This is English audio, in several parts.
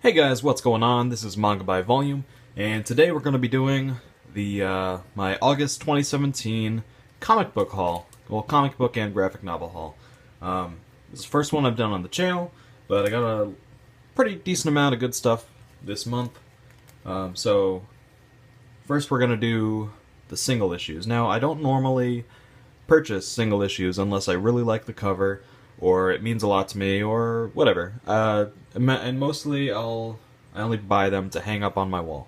Hey guys, what's going on? This is Manga by Volume, and today we're going to be doing the my August 2017 comic book haul. Well, comic book and graphic novel haul. This is the first one I've done on the channel, but I got a pretty decent amount of good stuff this month. So first we're going to do the single issues. Now, I don't normally purchase single issues unless I really like the cover, or it means a lot to me, or whatever. And mostly I only buy them to hang up on my wall.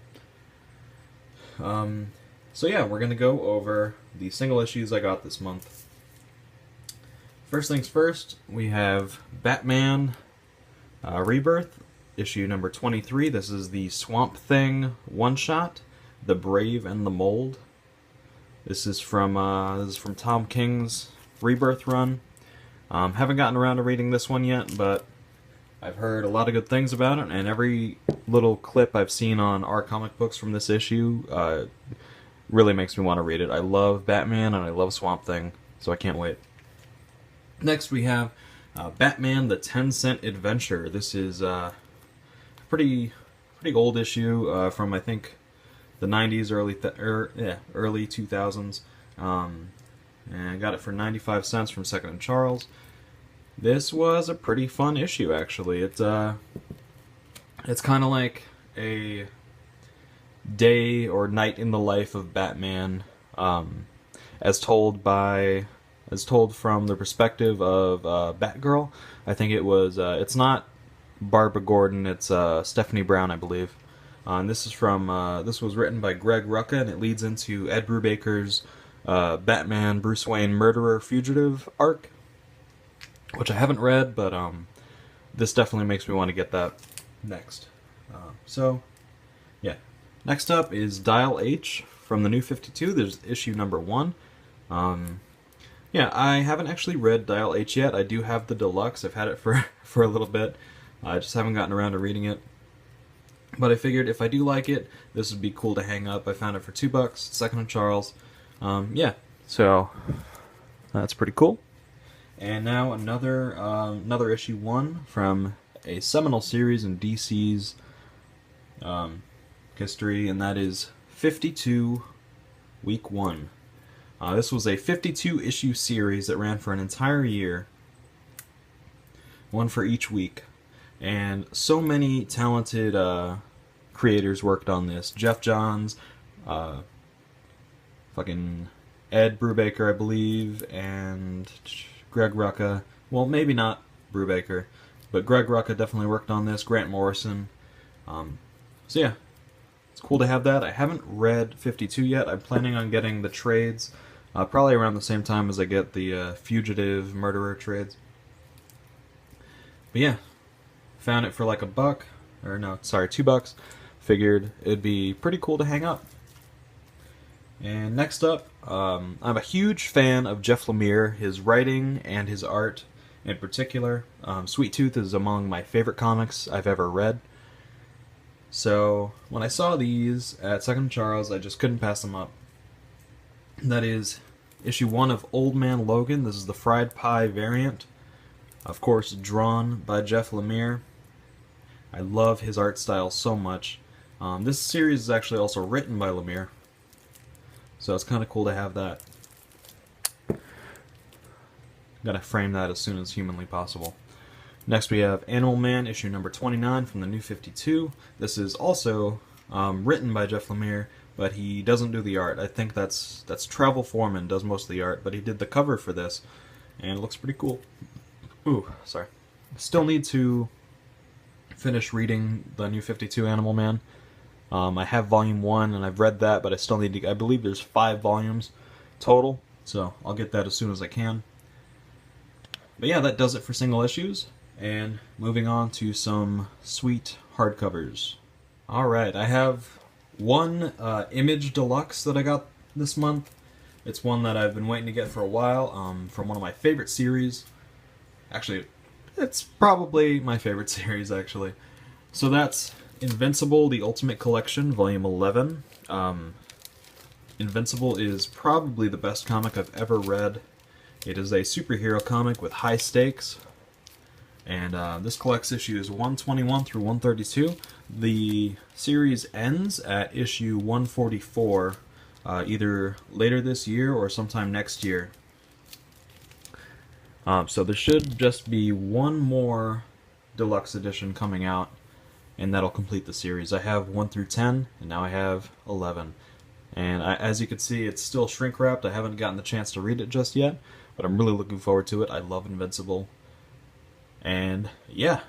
So yeah, we're gonna go over the single issues I got this month. First things first, we have Batman Rebirth, issue number 23. This is the Swamp Thing one-shot, The Brave and the Mold. This is from Tom King's Rebirth run. Haven't gotten around to reading this one yet, but I've heard a lot of good things about it, and every little clip I've seen on our comic books from this issue really makes me want to read it. I love Batman and I love Swamp Thing, so I can't wait. Next we have Batman the 10-Cent Adventure. This is a pretty old issue from, I think, the 90s, early 2000s. And I got it for 95 cents from Second and Charles. This was a pretty fun issue, actually. It's kind of like a day or night in the life of Batman, as told from the perspective of Batgirl. I think it was. It's not Barbara Gordon. It's Stephanie Brown, I believe. And this was written by Greg Rucka, and it leads into Ed Brubaker's Batman Bruce Wayne Murderer Fugitive arc, which I haven't read, but this definitely makes me want to get that next. So, yeah. Next up is Dial H from the New 52. There's issue number 1. Yeah, I haven't actually read Dial H yet. I do have the deluxe. I've had it for a little bit. I just haven't gotten around to reading it. But I figured if I do like it, this would be cool to hang up. I found it for $2, Second and Charles. Yeah, so that's pretty cool. And now another issue 1 from a seminal series in DC's history, and that is 52 Week 1. This was a 52 issue series that ran for an entire year, one for each week, and so many talented creators worked on this. Jeff Johns, fucking Ed Brubaker, I believe, and Greg Rucka. Well, maybe not Brubaker, but Greg Rucka definitely worked on this. Grant Morrison. So yeah, it's cool to have that. I haven't read 52 yet. I'm planning on getting the trades, probably around the same time as I get the Fugitive Murderer trades. But yeah, found it for like $1, or no, sorry, $2. Figured it'd be pretty cool to hang up. And next up, I'm a huge fan of Jeff Lemire, his writing and his art in particular. Sweet Tooth is among my favorite comics I've ever read. So when I saw these at Second and Charles, I just couldn't pass them up. That is issue 1 of Old Man Logan. This is the Fried Pie variant. Of course, drawn by Jeff Lemire. I love his art style so much. This series is actually also written by Lemire, so it's kind of cool to have that. Gotta frame that as soon as humanly possible. Next we have Animal Man, issue number 29 from the New 52. This is also written by Jeff Lemire, but he doesn't do the art. I think that's Travel Foreman does most of the art, but he did the cover for this, and it looks pretty cool. Ooh, sorry. Still need to finish reading the New 52 Animal Man. I have volume 1 and I've read that, but I still need to. I believe there's 5 volumes total, so I'll get that as soon as I can. But yeah, that does it for single issues, and moving on to some sweet hardcovers. Alright, I have one Image Deluxe that I got this month. It's one that I've been waiting to get for a while, from one of my favorite series. Actually, it's probably my favorite series, actually. So that's Invincible, The Ultimate Collection, Volume 11. Invincible is probably the best comic I've ever read. It is a superhero comic with high stakes. And this collects issues 121 through 132. The series ends at issue 144, either later this year or sometime next year. So there should just be one more deluxe edition coming out, and that'll complete the series. I have 1 through 10, and now I have 11. And as you can see, it's still shrink wrapped. I haven't gotten the chance to read it just yet, but I'm really looking forward to it. I love Invincible. And yeah.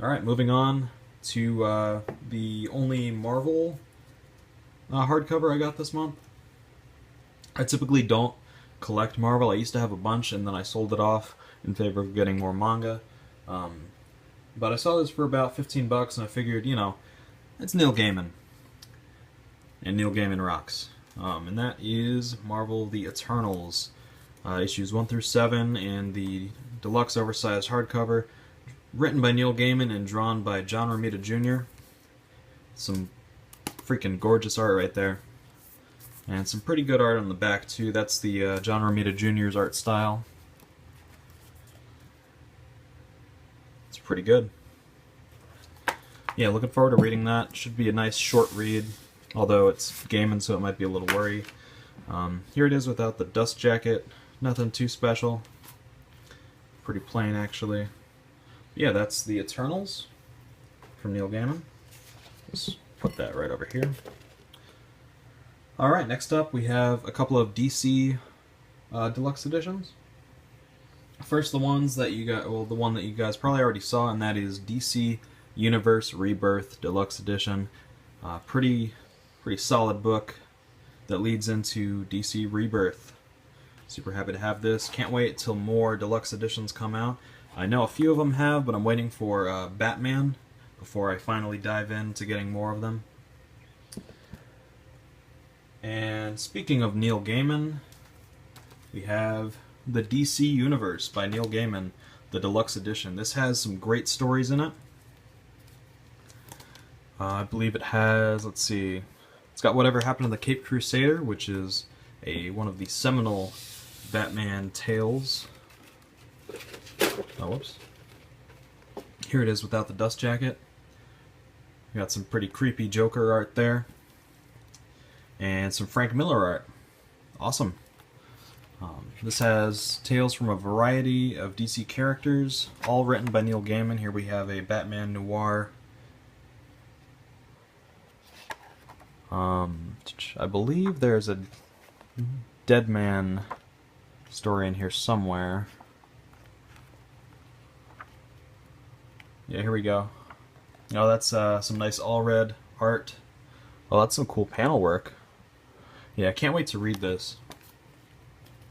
Alright, moving on to the only Marvel hardcover I got this month. I typically don't collect Marvel. I used to have a bunch, and then I sold it off in favor of getting more manga. But I saw this for about 15 bucks, and I figured, you know, it's Neil Gaiman. And Neil Gaiman rocks. And that is Marvel The Eternals. Issues 1 through 7, and the deluxe oversized hardcover, written by Neil Gaiman and drawn by John Romita Jr. Some freaking gorgeous art right there. And some pretty good art on the back too. That's the John Romita Jr.'s art style. It's pretty good. Yeah, looking forward to reading that. Should be a nice short read, although it's Gaiman, so it might be a little worry. Here it is without the dust jacket. Nothing too special. Pretty plain, actually. Yeah, that's The Eternals from Neil Gaiman. Just put that right over here. Alright, next up we have a couple of DC deluxe editions. First, the ones that you got, well, the one that you guys probably already saw, and that is DC Universe Rebirth Deluxe Edition. Pretty solid book that leads into DC Rebirth. Super happy to have this. Can't wait till more deluxe editions come out. I know a few of them have, but I'm waiting for Batman before I finally dive into getting more of them. And speaking of Neil Gaiman, we have the DC Universe by Neil Gaiman, the deluxe edition. This has some great stories in it. I believe it has, let's see, it's got Whatever Happened to the Caped Crusader, which is one of the seminal Batman tales. Oh, whoops. Here it is without the dust jacket. We got some pretty creepy Joker art there. And some Frank Miller art. Awesome. This has tales from a variety of DC characters, all written by Neil Gaiman. Here we have a Batman noir. I believe there's a Deadman story in here somewhere. Yeah, here we go. Oh, that's some nice all-red art. Oh, that's some cool panel work. Yeah, I can't wait to read this.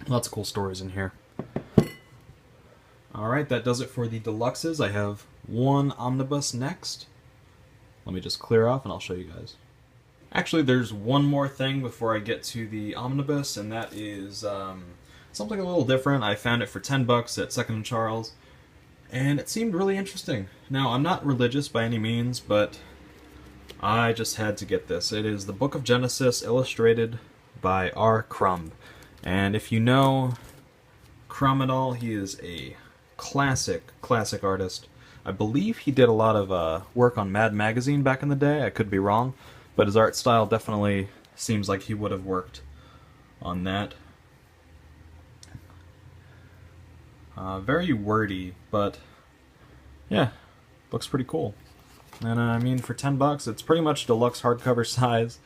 Lots of cool stories in here. Alright, that does it for the deluxes. I have one omnibus next. Let me just clear off and I'll show you guys. Actually, there's one more thing before I get to the omnibus, and that is something a little different. I found it for 10 bucks at Second & Charles, and it seemed really interesting. Now, I'm not religious by any means, but I just had to get this. It is the Book of Genesis, illustrated by R. Crumb. And if you know Crumb at all, he is a classic artist. I believe he did a lot of work on Mad Magazine back in the day. I could be wrong, but his art style definitely seems like he would have worked on that. Very wordy, but yeah, looks pretty cool. And I mean, for 10 bucks, it's pretty much deluxe hardcover size,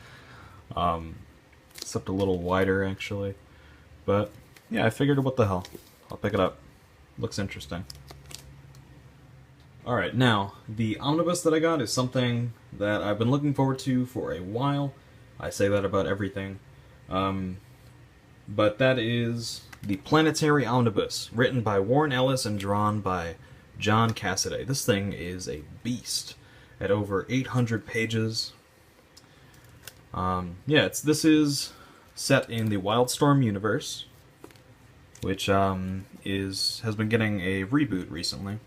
except a little wider actually. But yeah, I figured, what the hell, I'll pick it up. Looks interesting. Alright, now, the omnibus that I got is something that I've been looking forward to for a while. I say that about everything. But that is the Planetary Omnibus, written by Warren Ellis and drawn by John Cassaday. This thing is a beast at over 800 pages. Yeah, this is set in the Wildstorm universe, which has been getting a reboot recently.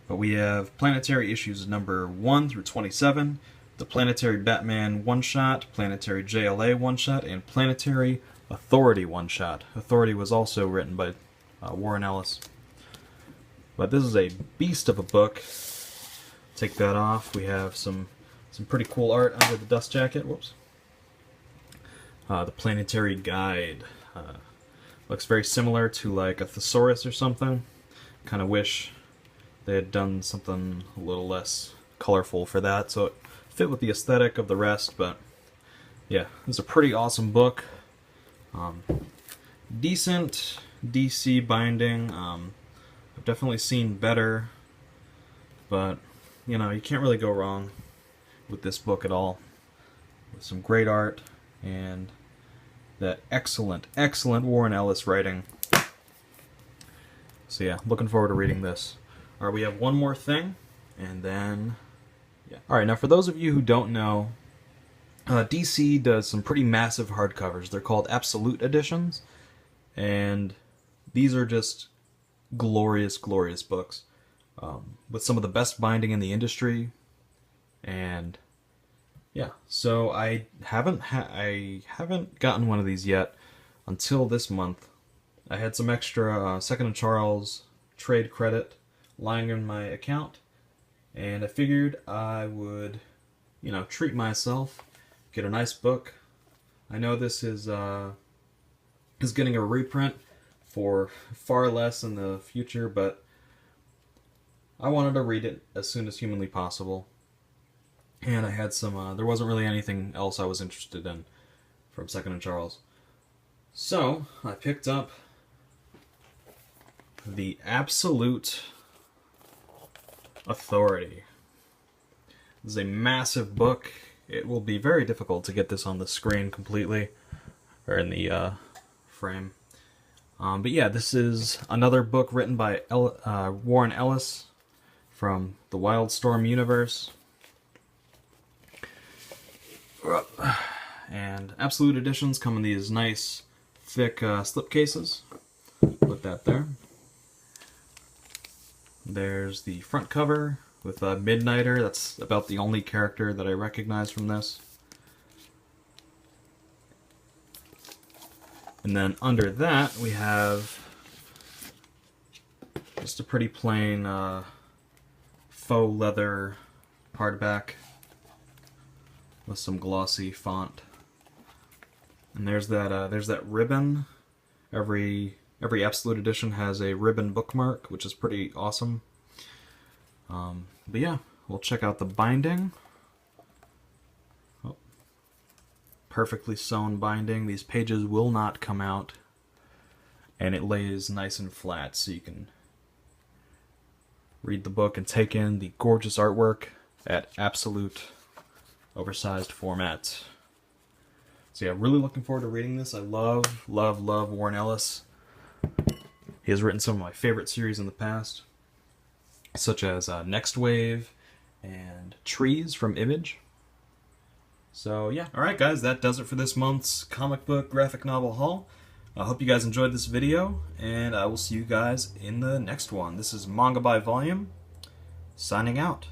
But we have Planetary issues number 1 through 27, the Planetary Batman one-shot, Planetary JLA one-shot, and Planetary Authority one-shot. Authority was also written by Warren Ellis. But this is a beast of a book. Take that off. We have some pretty cool art under the dust jacket. Whoops. The Planetary Guide. Looks very similar to like a thesaurus or something. Kind of wish they had done something a little less colorful for that, so it fit with the aesthetic of the rest. But yeah, it's a pretty awesome book. Decent DC binding. I've definitely seen better, but you know, you can't really go wrong with this book at all. With some great art and that excellent Warren Ellis writing. So yeah, looking forward to reading this. Alright, we have one more thing, and then yeah. Alright, now for those of you who don't know, DC does some pretty massive hardcovers. They're called Absolute Editions, and these are just glorious books with some of the best binding in the industry. And yeah, so I haven't gotten one of these yet until this month. I had some extra Second & Charles trade credit lying in my account, and I figured I would, you know, treat myself, get a nice book. I know this is getting a reprint for far less in the future, but I wanted to read it as soon as humanly possible. And I had some, there wasn't really anything else I was interested in from Second & Charles. So, I picked up the Absolute Authority. This is a massive book. It will be very difficult to get this on the screen completely, or in the frame. But yeah, this is another book written by Warren Ellis from the Wildstorm universe. And Absolute Editions come in these nice, thick slip cases. Put that there. There's the front cover with Midnighter. That's about the only character that I recognize from this. And then under that we have just a pretty plain faux leather hardback with some glossy font. And there's that ribbon. Every Absolute Edition has a ribbon bookmark, which is pretty awesome. But yeah, we'll check out the binding. Oh. Perfectly sewn binding. These pages will not come out, and it lays nice and flat so you can read the book and take in the gorgeous artwork at absolute oversized format. So yeah, really looking forward to reading this. I love Warren Ellis. He has written some of my favorite series in the past, such as Next Wave and Trees from Image. So yeah, alright guys, that does it for this month's comic book graphic novel haul. I hope you guys enjoyed this video, and I will see you guys in the next one. This is Manga by Volume, signing out.